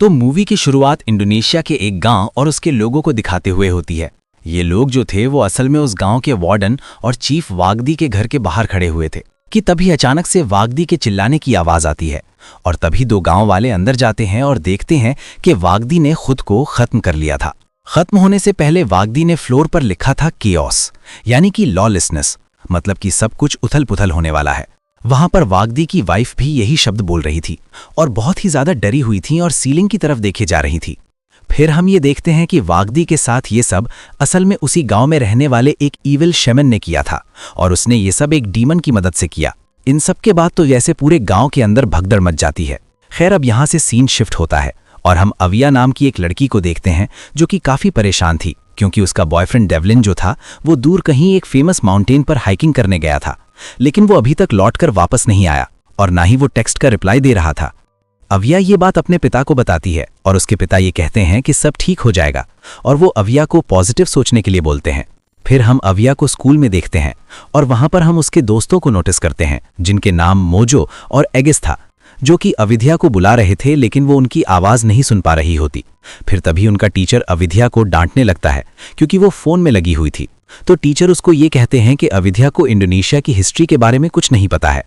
तो मूवी की शुरुआत इंडोनेशिया के एक गांव और उसके लोगों को दिखाते हुए होती है। ये लोग जो थे वो असल में उस गांव के वार्डन और चीफ वागदी के घर के बाहर खड़े हुए थे कि तभी अचानक से वागदी के चिल्लाने की आवाज आती है और तभी दो गांव वाले अंदर जाते हैं और देखते हैं कि वागदी ने खुद को खत्म कर लिया था। खत्म होने से पहले वागदी ने फ्लोर पर लिखा था केओस, यानी कि लॉलेसनेस, मतलब कि सब कुछ उथल पुथल होने वाला है। वहां पर वागदी की वाइफ भी यही शब्द बोल रही थी और बहुत ही ज्यादा डरी हुई थी और सीलिंग की तरफ देखे जा रही थी। फिर हम ये देखते हैं कि वागदी के साथ ये सब असल में उसी गांव में रहने वाले एक ईविल शेमन ने किया था और उसने ये सब एक डीमन की मदद से किया। इन सब के बाद तो जैसे पूरे गांव के अंदर भगदड़ मच जाती है। खैर, अब यहां से सीन शिफ्ट होता है और हम अविया नाम की एक लड़की को देखते हैं जो कि काफी परेशान थी क्योंकि उसका बॉयफ्रेंड डेवलिन जो था वो दूर कहीं एक फेमस माउंटेन पर हाइकिंग करने गया था, लेकिन वो अभी तक लौटकर वापस नहीं आया और ना ही वो टेक्स्ट का रिप्लाई दे रहा था। अविया ये बात अपने पिता को बताती है और उसके पिता ये कहते हैं कि सब ठीक हो जाएगा और वो अविया को पॉजिटिव सोचने के लिए बोलते हैं। फिर हम अविया को स्कूल में देखते हैं और वहां पर हम उसके दोस्तों को नोटिस करते हैं जिनके नाम मोजो और एगिस था, जो कि अविद्या को बुला रहे थे लेकिन वो उनकी आवाज नहीं सुन पा रही होती। फिर तभी उनका टीचर अविद्या को डांटने लगता है क्योंकि वो फोन में लगी हुई थी। तो टीचर उसको ये कहते हैं कि अविद्या को इंडोनेशिया की हिस्ट्री के बारे में कुछ नहीं पता है,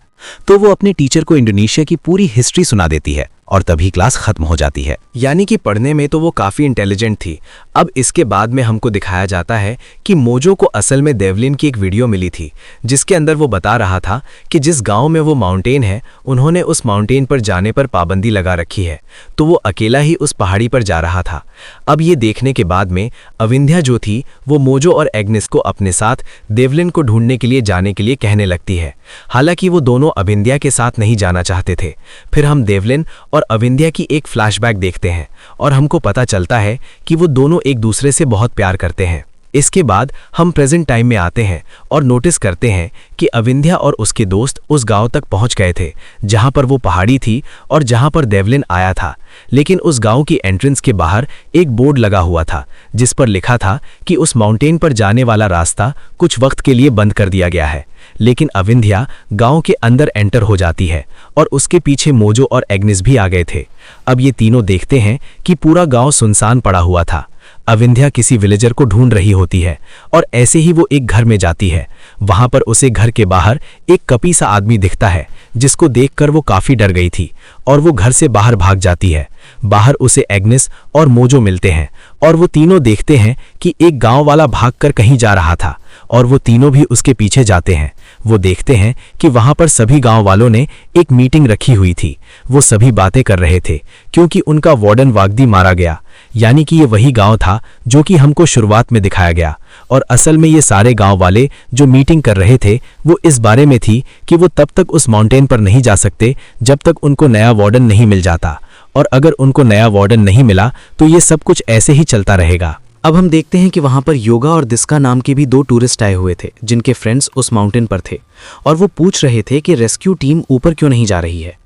तो वो अपने टीचर को इंडोनेशिया की पूरी हिस्ट्री सुना देती है और तभी क्लास खत्म हो जाती है। यानी कि पढ़ने में तो वो काफी इंटेलिजेंट थी। अब इसके बाद में हमको दिखाया जाता है कि मोजो को असल में डेवलिन की एक वीडियो मिली थी जिसके अंदर वो बता रहा था कि जिस गांव में वो माउंटेन है उन्होंने उस माउंटेन पर जाने पर पाबंदी लगा रखी है, तो वो अकेला ही उस पहाड़ी पर जा रहा था। अब ये देखने के बाद में अविंध्या जो थी वो मोजो और एग्निस को अपने साथ डेवलिन को ढूंढने के लिए जाने के लिए कहने लगती है। हालांकि वो दोनों अविंध्या के साथ नहीं जाना चाहते थे। फिर हम डेवलिन और अविंध्या की एक फ्लैशबैक देखते हैं और हमको पता चलता है कि वो दोनों एक दूसरे से बहुत प्यार करते हैं। इसके बाद हम प्रेजेंट टाइम में आते हैं और नोटिस करते हैं कि अविंध्या और उसके दोस्त उस गांव तक पहुंच गए थे जहां पर वो पहाड़ी थी और जहां पर डेवलिन आया था, लेकिन उस गांव की एंट्रेंस के बाहर एक बोर्ड लगा हुआ था जिस पर लिखा था कि उस माउंटेन पर जाने वाला रास्ता कुछ वक्त के लिए बंद कर दिया गया है। लेकिन अविंध्या गांव के अंदर एंटर हो जाती है और उसके पीछे मोजो और एग्निस भी आ गए थे। अब ये तीनों देखते हैं कि पूरा गांव सुनसान पड़ा हुआ था। अविंध्या किसी विलेजर को ढूंढ रही होती है और ऐसे ही वो एक घर में जाती है। वहां पर उसे घर के बाहर एक कपी सा आदमी दिखता है जिसको देखकर वो काफी डर गई थी और वो घर से बाहर भाग जाती है। बाहर उसे एग्निस और मोजो मिलते हैं और वो तीनों देखते हैं कि एक गांव वाला भागकर कहीं जा रहा था और वो तीनों भी उसके पीछे जाते हैं। वो देखते हैं कि वहां पर सभी गांव वालों ने एक मीटिंग रखी हुई थी। वो सभी बातें कर रहे थे क्योंकि उनका वार्डन वागदी मारा गया, यानी कि ये वही गांव था जो कि हमको शुरुआत में दिखाया गया। और असल में ये सारे गांव वाले जो मीटिंग कर रहे थे वो इस बारे में थी कि वो तब तक उस माउंटेन पर नहीं जा सकते जब तक उनको नया वार्डन नहीं मिल जाता, और अगर उनको नया वार्डन नहीं मिला तो ये सब कुछ ऐसे ही चलता रहेगा। अब हम देखते हैं कि वहां पर योगा और दिस्का नाम के भी दो टूरिस्ट आए हुए थे जिनके फ्रेंड्स उस माउंटेन पर थे और वो पूछ रहे थे कि रेस्क्यू टीम ऊपर क्यों नहीं जा रही है।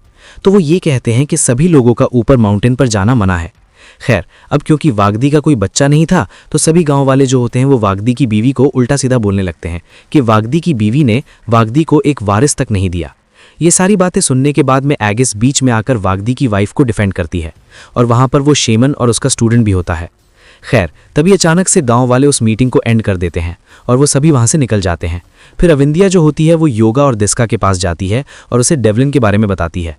तो वो ये कहते हैं कि सभी लोगों का ऊपर माउंटेन पर जाना मना है। खैर, अब क्योंकि वागदी का कोई बच्चा नहीं था तो सभी गांव वाले जो होते हैं वो वागदी की बीवी को उल्टा सीधा बोलने लगते हैं कि वागदी की बीवी ने वागदी को एक वारिस तक नहीं दिया। ये सारी बातें सुनने के बाद में एगिस बीच में आकर वागदी की वाइफ को डिफेंड करती है और वहां पर वो शेमन और उसका स्टूडेंट भी होता है। खैर, तभी अचानक से गांव वाले उस मीटिंग को एंड कर देते हैं और वो सभी वहां से निकल जाते हैं। फिर अविंध्या जो होती है वो योगा और दिस्का के पास जाती है और उसे डेवलिन के बारे में बताती है।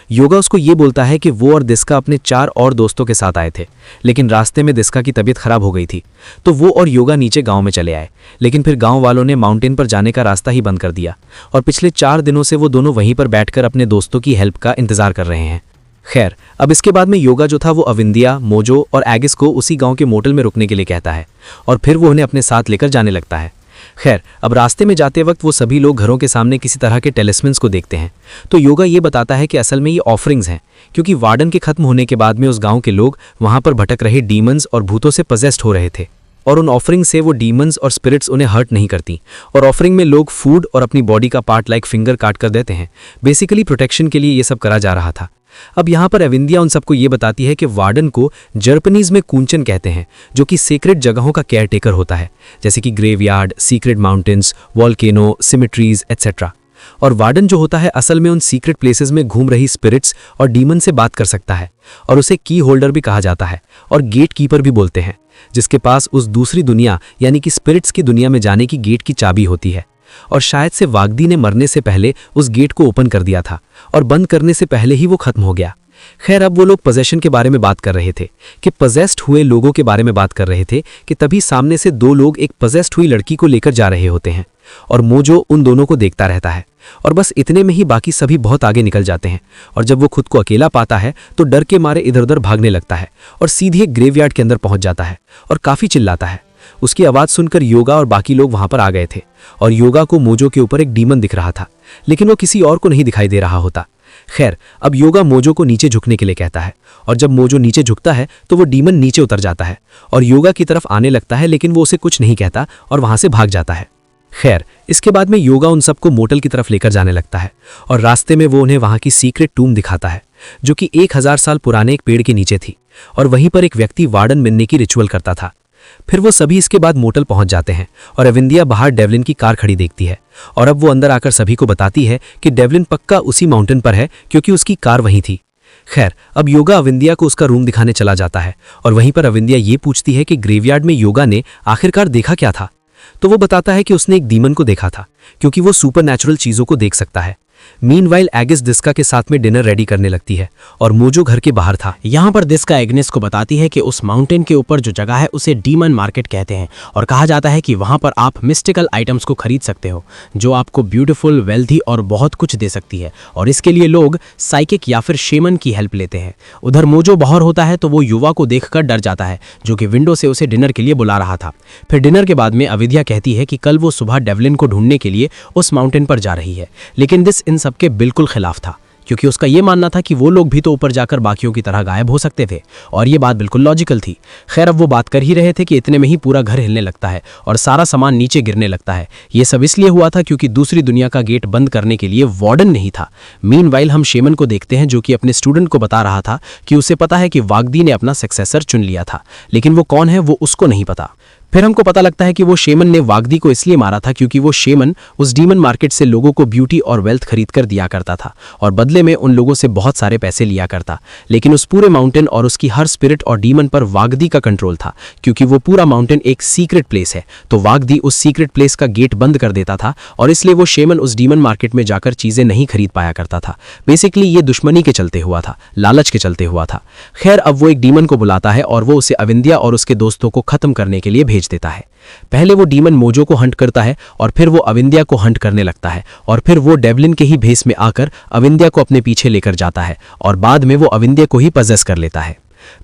योगा उसको ये बोलता है कि वो और दिस्का अपने 4 और दोस्तों के साथ आए थे, लेकिन रास्ते में दिस्का की तबीयत खराब हो गई थी, तो वो और योगा नीचे गांव में चले आए। लेकिन फिर गांव वालों ने माउंटेन पर जाने का रास्ता ही बंद कर दिया और पिछले 4 दिनों से वो दोनों वहीं पर बैठकर अपने दोस्तों की हेल्प का इंतजार कर रहे हैं। खैर, अब इसके बाद में योगा जो था वो अविंध्या, मोजो और एगिस को उसी गांव के मोटल में रुकने के लिए कहता है और फिर वो उन्हें अपने साथ लेकर जाने लगता है। खैर, अब रास्ते में जाते वक्त वो सभी लोग घरों के सामने किसी तरह के टेलिस्मेंस को देखते हैं। तो योगा ये बताता है कि असल में ये ऑफरिंग्स हैं क्योंकि वार्डन के खत्म होने के बाद में उस गांव के लोग वहां पर भटक रहे डीमंस और भूतों से पजेस्ड हो रहे थे और उन ऑफरिंग से वो डीमंस और स्पिरिट्स उन्हें हर्ट नहीं करती। और ऑफरिंग में लोग फूड और अपनी बॉडी का पार्ट लाइक फिंगर काट कर देते हैं। बेसिकली प्रोटेक्शन के लिए ये सब करा जा रहा था। अब यहाँ पर अविंध्या उन सबको ये बताती है कि वार्डन को जर्पनीज में कुंचन कहते हैं जो कि सीक्रेट जगहों का केयरटेकर होता है, जैसे कि graveyard, secret mountains, volcano, symmetries etcetera. और वार्डन जो होता है असल में उन सीक्रेट प्लेसेस में घूम रही स्पिरिट्स और डीमन से बात कर सकता है, और उसे की होल्डर भी कहा जाता है और गेट कीपर भी बोलते हैं, जिसके पास उस दूसरी दुनिया यानी कि स्पिरिट्स की दुनिया में जाने की गेट की चाबी होती है। और शायद से वागदी ने मरने से पहले उस गेट को ओपन कर दिया था और बंद करने से पहले ही वो खत्म हो गया। खैर, अब वो लोग पोजेशन के बारे में बात कर रहे थे कि पजेस्ड हुए लोगों के बारे में बात कर रहे थे कि तभी सामने से दो लोग एक पजेस्ड हुई लड़की को लेकर जा रहे होते हैं और मोजो उन दोनों को देखता रहता है और बस इतने में ही बाकी सभी बहुत आगे निकल जाते हैं। और जब वो खुद को अकेला पाता है तो डर के मारे इधर उधर भागने लगता है और सीधे एक ग्रेवयार्ड के अंदर पहुंच जाता है और काफी चिल्लाता है। उसकी आवाज सुनकर योगा और बाकी लोग वहां पर आ गए थे और योगा को मोजो के ऊपर एक डीमन दिख रहा था, लेकिन वो किसी और को नहीं दिखाई दे रहा होता। खैर, अब योगा मोजो को नीचे झुकने के लिए कहता है और जब मोजो नीचे झुकता है तो वो डीमन नीचे उतर जाता है और योगा की तरफ आने लगता है, लेकिन वो उसे कुछ नहीं कहता और वहां से भाग जाता है। खैर, इसके बाद में योगा उन सबको मोटल की तरफ लेकर जाने लगता है और रास्ते में वो उन्हें वहां की सीक्रेट टूम दिखाता है जो कि 1000 साल पुराने एक पेड़ के नीचे थी और वहीं पर एक व्यक्ति वार्डन मिलने की रिचुअल करता था। फिर वो सभी इसके बाद मोटल पहुंच जाते हैं और अविंदिया बाहर डेवलिन की कार खड़ी देखती है और अब वो अंदर आकर सभी को बताती है कि डेवलिन पक्का उसी माउंटेन पर है क्योंकि उसकी कार वहीं थी। खैर, अब योगा अविंदिया को उसका रूम दिखाने चला जाता है और वहीं पर अविंदिया ये पूछती है कि ग्रेवयार्ड में योगा ने आखिरकार देखा क्या था। तो वो बताता है कि उसने एक डीमन को देखा था क्योंकि वो सुपरनैचुरल चीजों को देख सकता है। मीनवाइल एगिस दिस्का के साथ में डिनर रेडी करने लगती है और मोजो घर के बाहर था। यहाँ पर दिस्का एग्नेस को बताती है कि उस माउंटेन के ऊपर जो जगह है उसे डीमन मार्केट कहते हैं और कहा जाता है कि वहाँ पर आप मिस्टिकल आइटम्स को खरीद सकते हो जो आपको ब्यूटीफुल, वेल्थी और बहुत कुछ दे सकती है और इसके लिए लोग साइकिक या फिर शेमन की हेल्प लेते हैं। उधर मोजो बाहर होता है तो वो युवा को देखकर डर जाता है जो कि विंडो से उसे डिनर के लिए बुला रहा था। फिर डिनर के बाद में अविद्या कहती है कि कल वो सुबह डेवलिन को ढूंढने के लिए उस माउंटेन पर जा रही है, लेकिन दिस इन सबके बिल्कुल खिलाफ था क्योंकि उसका ये मानना था कि वो लोग भी तो ऊपर जाकर बाकियों की तरह गायब हो सकते थे और ये बात बिल्कुल लॉजिकल थी। खैर, अब वो बात कर ही रहे थे कि इतने में ही पूरा घर हिलने लगता है और सारा सामान नीचे गिरने लगता है। ये सब इसलिए हुआ था क्योंकि दूसरी दुनिया का गेट बंद करने के लिए वार्डन नहीं था। मीनवाइल हम शेमन को देखते हैं जो कि अपने स्टूडेंट को बता रहा था कि उसे पता है कि वागदी ने अपना सक्सेसर चुन लिया था, लेकिन वो कौन है वो उसको नहीं पता। फिर हमको पता लगता है कि वो शेमन ने वागदी को इसलिए मारा था क्योंकि वो शेमन उस डीमन मार्केट से लोगों को ब्यूटी और वेल्थ खरीद कर दिया करता था और बदले में उन लोगों से बहुत सारे पैसे लिया करता। लेकिन उस पूरे माउंटेन और उसकी हर स्पिरिट और डीमन पर वागदी का कंट्रोल था क्योंकि वो पूरा माउंटेन एक सीक्रेट प्लेस है, तो वागदी उस सीक्रेट प्लेस का गेट बंद कर देता था और इसलिए वो शेमन उस डीमन मार्केट में जाकर चीजें नहीं खरीद पाया करता था। बेसिकली ये दुश्मनी के चलते हुआ था, लालच के चलते हुआ था। खैर, अब वो एक डीमन को बुलाता है और वो उसे अविंदिया और उसके दोस्तों को खत्म करने के लिए भेज देता है। पहले वो डीमन मोजो को हंट करता है और फिर वो अविंदिया को हंट करने लगता है और फिर वो डेवलिन के ही भेस में आकर अविंदिया को अपने पीछे लेकर जाता है और बाद में वो अविंदिया को ही पजेस कर लेता है।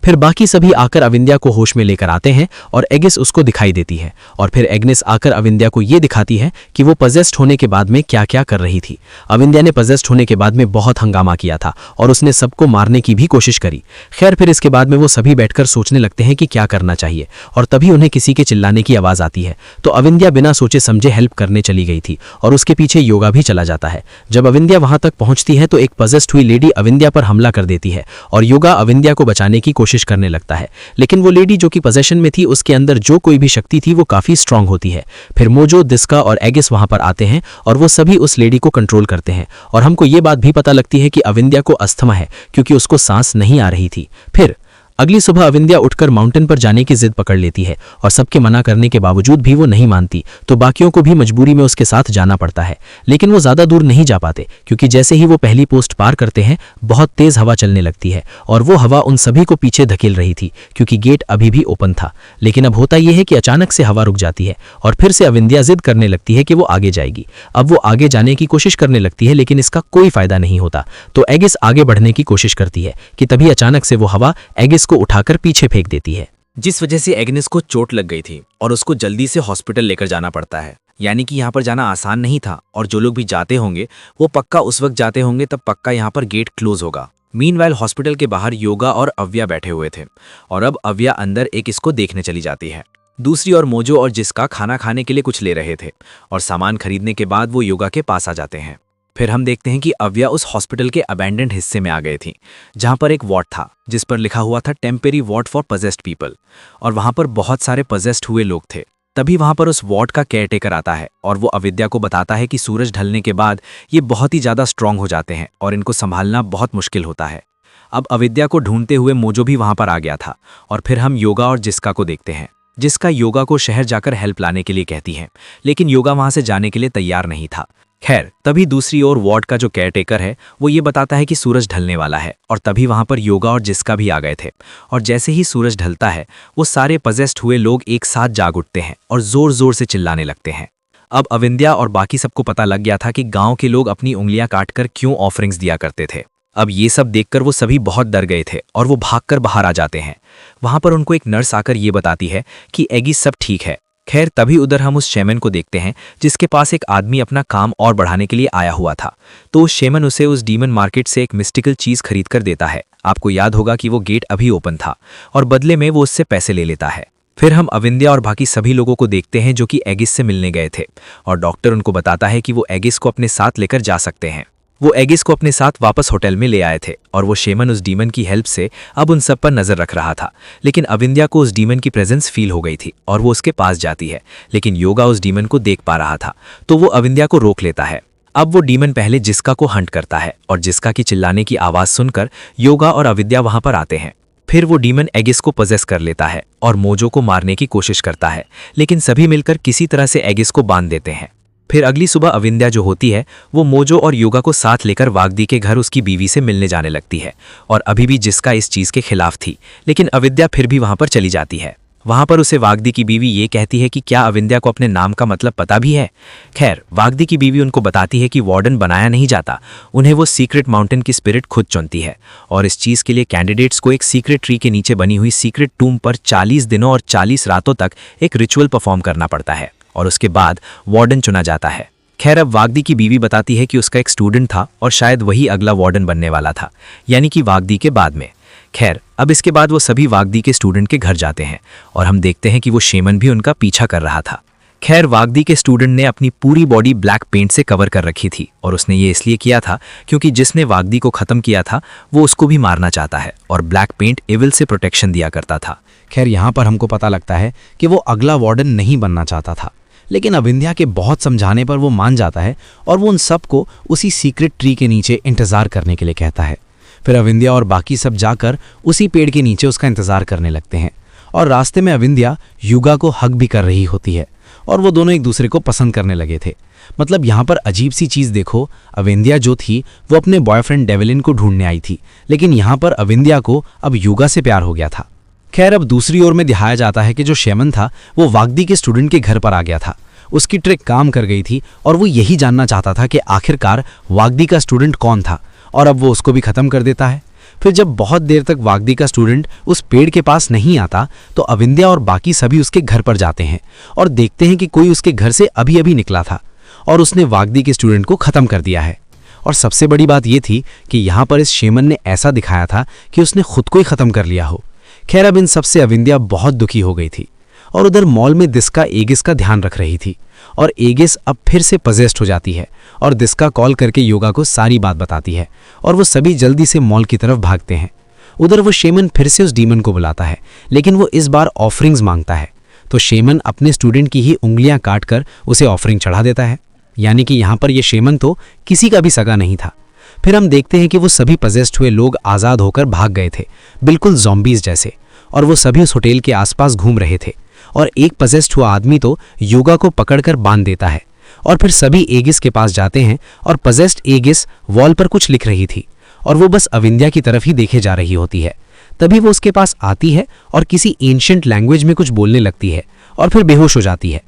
फिर बाकी सभी आकर अविंदिया को होश में लेकर आते हैं और एगिस उसको दिखाई देती है और फिर एग्नेस आकर अविंदिया को ये दिखाती है कि वो पजेस्ड होने के बाद में क्या क्या कर रही थी। अविंदिया ने पजेस्ड होने के बाद में बहुत हंगामा किया था और उसने सबको मारने की भी कोशिश करी। खैर, फिर इसके बाद में वो सभी बैठकर सोचने लगते हैं कि क्या करना चाहिए और तभी उन्हें किसी के चिल्लाने की आवाज आती है। तो अविंदिया बिना सोचे समझे हेल्प करने चली गई थी और उसके पीछे योगा भी चला जाता है। जब अविंदिया वहां तक पहुंचती है तो एक पजेस्ड हुई लेडी अविंदिया पर हमला कर देती है और योगा अविंदिया को बचाने की कोशिश करने लगता है, लेकिन वो लेडी जो कि पोजेशन में थी उसके अंदर जो कोई भी शक्ति थी वो काफी स्ट्रांग होती है। फिर मोजो, दिस्का और एगिस वहां पर आते हैं और वो सभी उस लेडी को कंट्रोल करते हैं और हमको ये बात भी पता लगती है कि अविंदिया को अस्थमा है क्योंकि उसको सांस नहीं आ रही थी। फिर अगली सुबह अविंदिया उठकर माउंटेन पर जाने की जिद पकड़ लेती है और सबके मना करने के बावजूद भी वो नहीं मानती, तो बाकियों को भी मजबूरी में उसके साथ जाना पड़ता है। लेकिन वो ज्यादा दूर नहीं जा पाते क्योंकि जैसे ही वो पहली पोस्ट पार करते हैं बहुत तेज हवा चलने लगती है और वो हवा उन सभी को पीछे धकेल रही थी क्योंकि गेट अभी भी ओपन था। लेकिन अब होता यह है कि अचानक से हवा रुक जाती है और फिर से अविंदिया जिद करने लगती है कि वो आगे जाएगी। अब वो आगे जाने की कोशिश करने लगती है लेकिन इसका कोई फायदा नहीं होता, तो एगिस आगे बढ़ने की कोशिश करती है कि तभी अचानक से वो हवा एगिस को उठाकर पीछे फेंक देती है, जिस वजह से एग्नेस को चोट लग गई थी और उसको जल्दी से हॉस्पिटल लेकर जाना पड़ता है। यानी कि यहाँ पर जाना आसान नहीं था और जो लोग भी जाते होंगे वो पक्का उस वक्त जाते होंगे तब पक्का यहाँ पर गेट क्लोज होगा। मीनवाइल हॉस्पिटल के बाहर योगा और अव्या बैठे हुए थे और अब अव्या अंदर एक इसको देखने चली जाती है। दूसरी ओर मोजो और जिसका खाना खाने के लिए कुछ ले रहे थे और सामान खरीदने के बाद वो योगा के पास आ जाते हैं। फिर हम देखते हैं कि अव्या उस हॉस्पिटल के अबैंडेंड हिस्से में आ गई थी जहां पर एक वार्ड था जिस पर लिखा हुआ था temporary ward for possessed people और वहां पर बहुत सारे पजेस्ड हुए लोग थे। तभी वहां पर उस वार्ड का केयरटेकर आता है और वो अविद्या को बताता है कि सूरज ढलने के बाद ये बहुत ही ज़्यादा स्ट्रांग हो जाते हैं और इनको संभालना बहुत मुश्किल होता है। अब अविद्या को ढूंढते हुए मोजो भी वहां पर आ गया था और फिर हम योगा और जिस्का को देखते हैं। जिस्का योगा को शहर जाकर हेल्प लाने के लिए कहती है, लेकिन योगा वहां से जाने के लिए तैयार नहीं था। खैर, तभी दूसरी ओर वार्ड का जो केयरटेकर है वो ये बताता है कि सूरज ढलने वाला है और तभी वहां पर योगा और जिस्का भी आ गए थे। और जैसे ही सूरज ढलता है वो सारे पजेस्ड हुए लोग एक साथ जाग उठते हैं और जोर जोर से चिल्लाने लगते हैं। अब अविंद्या और बाकी सबको पता लग गया था कि गांव के लोग अपनी उंगलियां काटकर क्यों ऑफरिंग्स दिया करते थे। अब ये सब देखकर वो सभी बहुत डर गए थे और वो भागकर बाहर आ जाते हैं। वहां पर उनको एक नर्स आकर ये बताती है कि एगी सब ठीक है। खैर, तभी उधर हम उस शेमन को देखते हैं जिसके पास एक आदमी अपना काम और बढ़ाने के लिए आया हुआ था। तो उस शेमन उसे उस डीमन मार्केट से एक मिस्टिकल चीज खरीद कर देता है। आपको याद होगा कि वो गेट अभी ओपन था और बदले में वो उससे पैसे ले लेता है। फिर हम अविंद्या और बाकी सभी लोगों को देखते हैं जो कि एगिस से मिलने गए थे और डॉक्टर उनको बताता है कि वो एगिस को अपने साथ लेकर जा सकते हैं। वो एगिस को अपने साथ वापस होटल में ले आए थे और वो शेमन उस डीमन की हेल्प से अब उन सब पर नजर रख रहा था। लेकिन अविंद्या को उस डीमन की प्रेजेंस फील हो गई थी और वो उसके पास जाती है, लेकिन योगा उस डीमन को देख पा रहा था तो वो अविंद्या को रोक लेता है। अब वो डीमन पहले जिस्का को हंट करता है और जिस्का की चिल्लाने की आवाज सुनकर योगा और अविद्या वहां पर आते हैं। फिर वो डीमन एगिस को पजेस कर लेता है और मोजो को मारने की कोशिश करता है, लेकिन सभी मिलकर किसी तरह से एगिस को बांध देते हैं। फिर अगली सुबह अविंद्या जो होती है वो मोजो और योगा को साथ लेकर वागदी के घर उसकी बीवी से मिलने जाने लगती है और अभी भी जिस्का इस चीज के खिलाफ थी, लेकिन अविद्या फिर भी वहां पर चली जाती है। वहां पर उसे वागदी की बीवी ये कहती है कि क्या अविंद्या को अपने नाम का मतलब पता भी है। खैर, वागदी की बीवी उनको बताती है कि वार्डन बनाया नहीं जाता, उन्हें वो सीक्रेट माउंटेन की स्पिरिट खुद चुनती है और इस चीज के लिए कैंडिडेट्स को एक सीक्रेट ट्री के नीचे बनी हुई सीक्रेट टूम पर 40 दिनों और 40 रातों तक एक रिचुअल परफॉर्म करना पड़ता है और उसके बाद वार्डन चुना जाता है। खैर, अब वागदी की बीवी बताती है कि उसका एक स्टूडेंट था और शायद वही अगला वार्डन बनने वाला था, यानी कि वागदी के बाद में। खैर, अब इसके बाद वो सभी वागदी के स्टूडेंट के घर जाते हैं और हम देखते हैं कि वो शेमन भी उनका पीछा कर रहा था। खैर, वागदी के स्टूडेंट ने अपनी पूरी बॉडी ब्लैक पेंट से कवर कर रखी थी और उसने ये इसलिए किया था क्योंकि जिसने वागदी को खत्म किया था वो उसको भी मारना चाहता है और ब्लैक पेंट एविल से प्रोटेक्शन दिया करता था। खैर, यहाँ पर हमको पता लगता है कि वो अगला वार्डन नहीं बनना चाहता था, लेकिन अविंद्या के बहुत समझाने पर वो मान जाता है और वो उन सबको उसी सीक्रेट ट्री के नीचे इंतज़ार करने के लिए कहता है। फिर अविंद्या और बाकी सब जाकर उसी पेड़ के नीचे उसका इंतज़ार करने लगते हैं और रास्ते में अविंद्या युगा को हग भी कर रही होती है और वो दोनों एक दूसरे को पसंद करने लगे थे। मतलब यहाँ पर अजीब सी चीज़ देखो, अविंद्या जो थी वो अपने बॉयफ्रेंड डेविलिन को ढूंढने आई थी, लेकिन यहाँ पर अविंद्या को अब युगा से प्यार हो गया था। खैर, अब दूसरी ओर में दिखाया जाता है कि जो शेमन था वो वागदी के स्टूडेंट के घर पर आ गया था। उसकी ट्रिक काम कर गई थी और वो यही जानना चाहता था कि आखिरकार वागदी का स्टूडेंट कौन था और अब वो उसको भी खत्म कर देता है। फिर जब बहुत देर तक वागदी का स्टूडेंट उस पेड़ के पास नहीं आता तो अविंद्या और बाकी सभी उसके घर पर जाते हैं और देखते हैं कि कोई उसके घर से अभी अभी निकला था और उसने वागदी के स्टूडेंट को खत्म कर दिया है। और सबसे बड़ी बात यह थी कि यहाँ पर इस शेमन ने ऐसा दिखाया था कि उसने खुद को ही खत्म कर लिया हो। खैर, अब इन सबसे अविंद्या बहुत दुखी हो गई थी और उधर मॉल में दिस्का एगिस का ध्यान रख रही थी और एगिस अब फिर से पजेस्ड हो जाती है और दिस्का कॉल करके योगा को सारी बात बताती है और वो सभी जल्दी से मॉल की तरफ भागते हैं। उधर वो शेमन फिर से उस डीमन को बुलाता है, लेकिन वो इस बार ऑफरिंग्स मांगता है। तो शेमन अपने स्टूडेंट की ही उंगलियां काटकर उसे ऑफरिंग चढ़ा देता है, यानी कि यहाँ पर ये शेमन तो किसी का भी सगा नहीं था। फिर हम देखते हैं कि वो सभी पजेस्ड हुए लोग आज़ाद होकर भाग गए थे, बिल्कुल ज़ॉम्बीज़ जैसे, और वो सभी उस होटल के आसपास घूम रहे थे और एक पजेस्ड हुआ आदमी तो योगा को पकड़कर बांध देता है और फिर सभी एगिस के पास जाते हैं और पजेस्ड एगिस वॉल पर कुछ लिख रही थी और वो बस अविंद्या की तरफ ही देखे जा रही होती है। तभी वो उसके पास आती है और किसी एंशिएंट लैंग्वेज में कुछ बोलने लगती है और फिर बेहोश हो जाती है।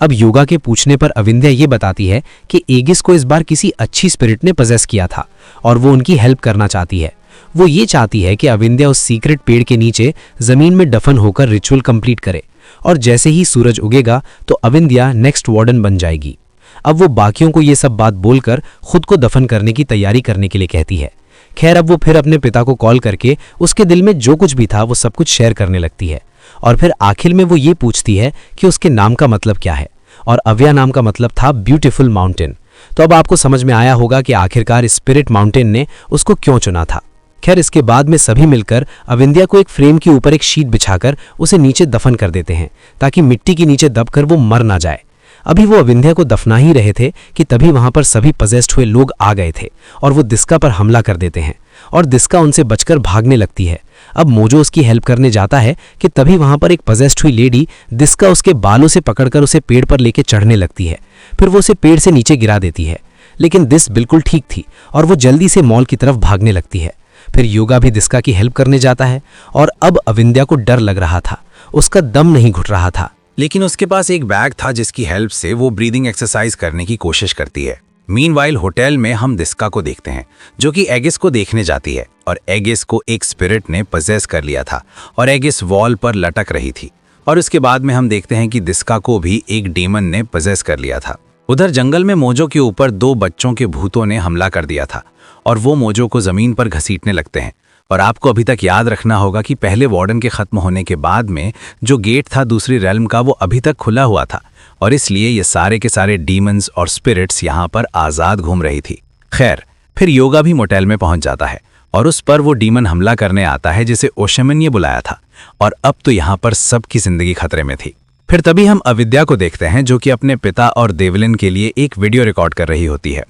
अब योगा के पूछने पर अविंद्या ये बताती है कि एगिस को इस बार किसी अच्छी स्पिरिट ने पजेस किया था और वो उनकी हेल्प करना चाहती है। वो ये चाहती है कि अविंद्या उस सीक्रेट पेड़ के नीचे जमीन में दफन होकर रिचुअल कंप्लीट करे और जैसे ही सूरज उगेगा तो अविंद्या नेक्स्ट वार्डन बन जाएगी। अब वो बाकियों को ये सब बात बोलकर खुद को दफन करने की तैयारी करने के लिए कहती है। खैर, अब वो फिर अपने पिता को कॉल करके उसके दिल में जो कुछ भी था वो सब कुछ शेयर करने लगती है और फिर आखिर में वो ये पूछती है कि उसके नाम का मतलब क्या है और अव्या नाम का मतलब था ब्यूटीफुल माउंटेन। तो अब आपको समझ में आया होगा कि आखिरकार स्पिरिट माउंटेन ने उसको क्यों चुना था। खैर इसके बाद में सभी मिलकर अविंध्या को एक फ्रेम के ऊपर एक शीट बिछाकर उसे नीचे दफन कर देते हैं ताकि मिट्टी के नीचे दबकर वो मर ना जाए। अभी वो अविंध्या को दफना ही रहे थे कि तभी वहां पर सभी पजेस्ड हुए लोग आ गए थे और वो दिस्का पर हमला कर देते हैं और दिस्का उनसे बचकर भागने लगती है। अब मोजो उसकी हेल्प करने जाता है कि तभी वहां पर एक पजेस्ड हुई लेडी दिस्का उसके बालों से पकड़कर उसे पेड़ पर लेके चढ़ने लगती है। फिर वो उसे पेड़ से नीचे गिरा देती है, लेकिन दिस बिल्कुल ठीक थी और वो जल्दी से मॉल की तरफ भागने लगती है। फिर योगा भी दिस्का की हेल्प करने जाता है और अब अविंध्या को डर लग रहा था, उसका दम नहीं घुट रहा था। लेकिन उसके पास एक बैग था जिसकी हेल्प से वो ब्रीदिंग एक्सरसाइज करने की कोशिश करती है। मीनवाइल होटल में हम दिस्का को देखते हैं जो कि एगिस को देखने जाती है और एगिस को एक स्पिरिट ने पजेस कर लिया था और एगिस वॉल पर लटक रही थी। और उसके बाद में हम देखते हैं कि दिस्का को भी एक डीमन ने पजेस कर लिया था। उधर जंगल में मोजो के ऊपर 2 बच्चों के भूतों ने हमला कर दिया था और वो मोजो को जमीन पर घसीटने लगते हैं। और आपको अभी तक याद रखना होगा कि पहले वार्डन के खत्म होने के बाद में जो गेट था दूसरी रेल्म का वो अभी तक खुला हुआ था और इसलिए ये सारे के सारे डीमंस और स्पिरिट्स यहाँ पर आज़ाद घूम रही थी। खैर फिर योगा भी मोटेल में पहुंच जाता है और उस पर वो डीमन हमला करने आता है जिसे ओशमिन ने बुलाया था और अब तो यहाँ पर सबकी जिंदगी खतरे में थी। फिर तभी हम अविद्या को देखते हैं जो कि अपने पिता और देवलिन के लिए एक वीडियो रिकॉर्ड कर रही होती है।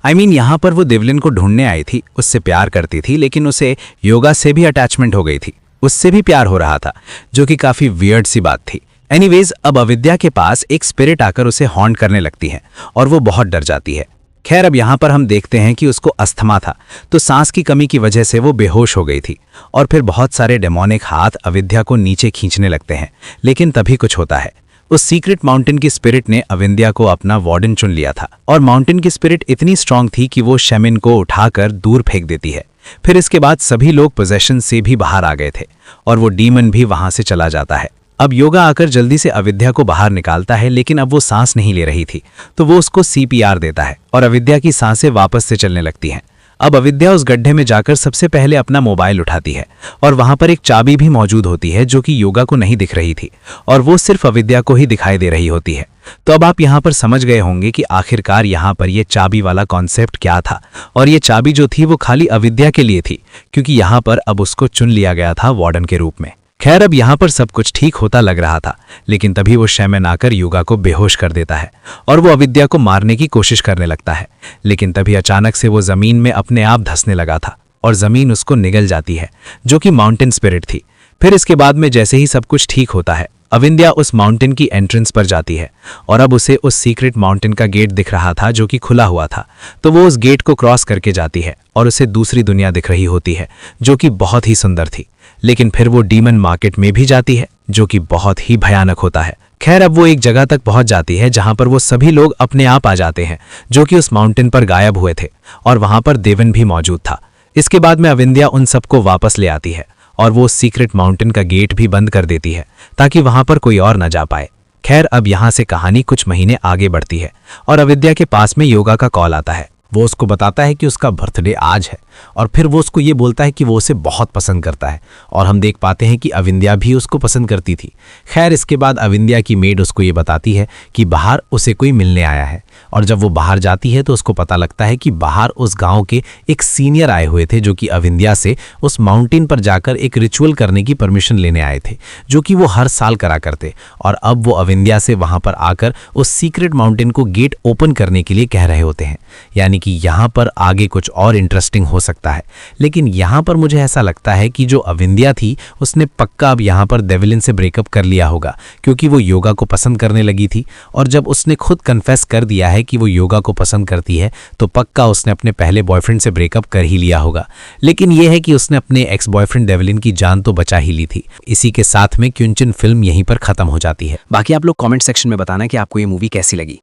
यहाँ पर वो देवलिन को ढूंढने आई थी, उससे प्यार करती थी, लेकिन उसे योगा से भी अटैचमेंट हो गई थी, उससे भी प्यार हो रहा था, जो कि काफी वियर्ड सी बात थी। एनीवेज अब अविद्या के पास एक स्पिरिट आकर उसे हॉन्ट करने लगती है और वो बहुत डर जाती है। खैर अब यहाँ पर हम देखते हैं कि उसको अस्थमा था, तो सांस की कमी की वजह से वो बेहोश हो गई थी और फिर बहुत सारे डेमोनिक हाथ अविद्या को नीचे खींचने लगते हैं। लेकिन तभी कुछ होता है, उस सीक्रेट माउंटेन की स्पिरिट ने अविंध्या को अपना वार्डन चुन लिया था और माउंटेन की स्पिरिट इतनी स्ट्रांग थी कि वो शेमिन को उठाकर दूर फेंक देती है। फिर इसके बाद सभी लोग पोजेशन से भी बाहर आ गए थे और वो डीमन भी वहां से चला जाता है। अब योगा आकर जल्दी से अविद्या को बाहर निकालता है, लेकिन अब वो सांस नहीं ले रही थी, तो वो उसको CPR देता है और अविद्या की सांसें वापस से चलने लगती हैं। अब अविद्या उस गड्ढे में जाकर सबसे पहले अपना मोबाइल उठाती है और वहां पर एक चाबी भी मौजूद होती है जो कि योगा को नहीं दिख रही थी और वो सिर्फ अविद्या को ही दिखाई दे रही होती है। तो अब आप यहाँ पर समझ गए होंगे कि आखिरकार यहाँ पर ये चाबी वाला कॉन्सेप्ट क्या था और ये चाबी जो थी वो खाली अविद्या के लिए थी, क्योंकि यहाँ पर अब उसको चुन लिया गया था वार्डन के रूप में। खैर अब यहाँ पर सब कुछ ठीक होता लग रहा था, लेकिन तभी वो शेमन आकर योगा को बेहोश कर देता है और वो अविद्या को मारने की कोशिश करने लगता है। लेकिन तभी अचानक से वो जमीन में अपने आप धंसने लगा था और जमीन उसको निगल जाती है, जो कि माउंटेन स्पिरिट थी। फिर इसके बाद में जैसे ही सब कुछ ठीक होता है, अविंध्या उस माउंटेन की एंट्रेंस पर जाती है और अब उसे उस सीक्रेट माउंटेन का गेट दिख रहा था जो कि खुला हुआ था। तो वो उस गेट को क्रॉस करके जाती है और उसे दूसरी दुनिया दिख रही होती है जो कि बहुत ही सुंदर थी। लेकिन फिर वो डीमन मार्केट में भी जाती है जो कि बहुत ही भयानक होता है। खैर अब वो एक जगह तक पहुंच जाती है जहां पर वो सभी लोग अपने आप आ जाते हैं जो कि उस माउंटेन पर गायब हुए थे और वहां पर देवन भी मौजूद था। इसके बाद में अविंध्या उन सबको वापस ले आती है और वो सीक्रेट माउंटेन का गेट भी बंद कर देती है ताकि वहां पर कोई और न जा पाए। खैर अब यहां से कहानी कुछ महीने आगे बढ़ती है और अविद्या के पास में योगा का कॉल आता है। वो उसको बताता है कि उसका बर्थडे आज है और फिर वो उसको ये बोलता है कि वो उसे बहुत पसंद करता है और हम देख पाते हैं कि अविंध्या भी उसको पसंद करती थी। खैर इसके बाद अविंध्या की मेड उसको ये बताती है कि बाहर उसे कोई मिलने आया है और जब वो बाहर जाती है तो उसको पता लगता है कि बाहर उस गांव के एक सीनियर आए हुए थे जो कि अविंध्या से उस माउंटेन पर जाकर एक रिचुअल करने की परमिशन लेने आए थे जो कि वो हर साल करा करते और अब वो अविंध्या से वहां पर आकर उस सीक्रेट माउंटेन को गेट ओपन करने के लिए कह रहे होते हैं। यानी कि यहाँ पर आगे कुछ और इंटरेस्टिंग हो सकता है, लेकिन यहाँ पर मुझे ऐसा लगता है कि जो अविंध्या थी उसने पक्का अब यहाँ पर देवलिन से ब्रेकअप कर लिया होगा क्योंकि वो योगा को पसंद करने लगी थी और जब उसने खुद कन्फेस कर दिया है कि वो योगा को पसंद करती है तो पक्का उसने अपने पहले बॉयफ्रेंड से ब्रेकअप कर ही लिया होगा। लेकिन यह है कि उसने अपने एक्स बॉयफ्रेंड देवलिन की जान तो बचा ही ली थी। इसी के साथ में क्युंचन फिल्म यहीं पर खत्म हो जाती है। बाकी आप लोग कमेंट सेक्शन में बताना कि आपको ये मूवी कैसी लगी।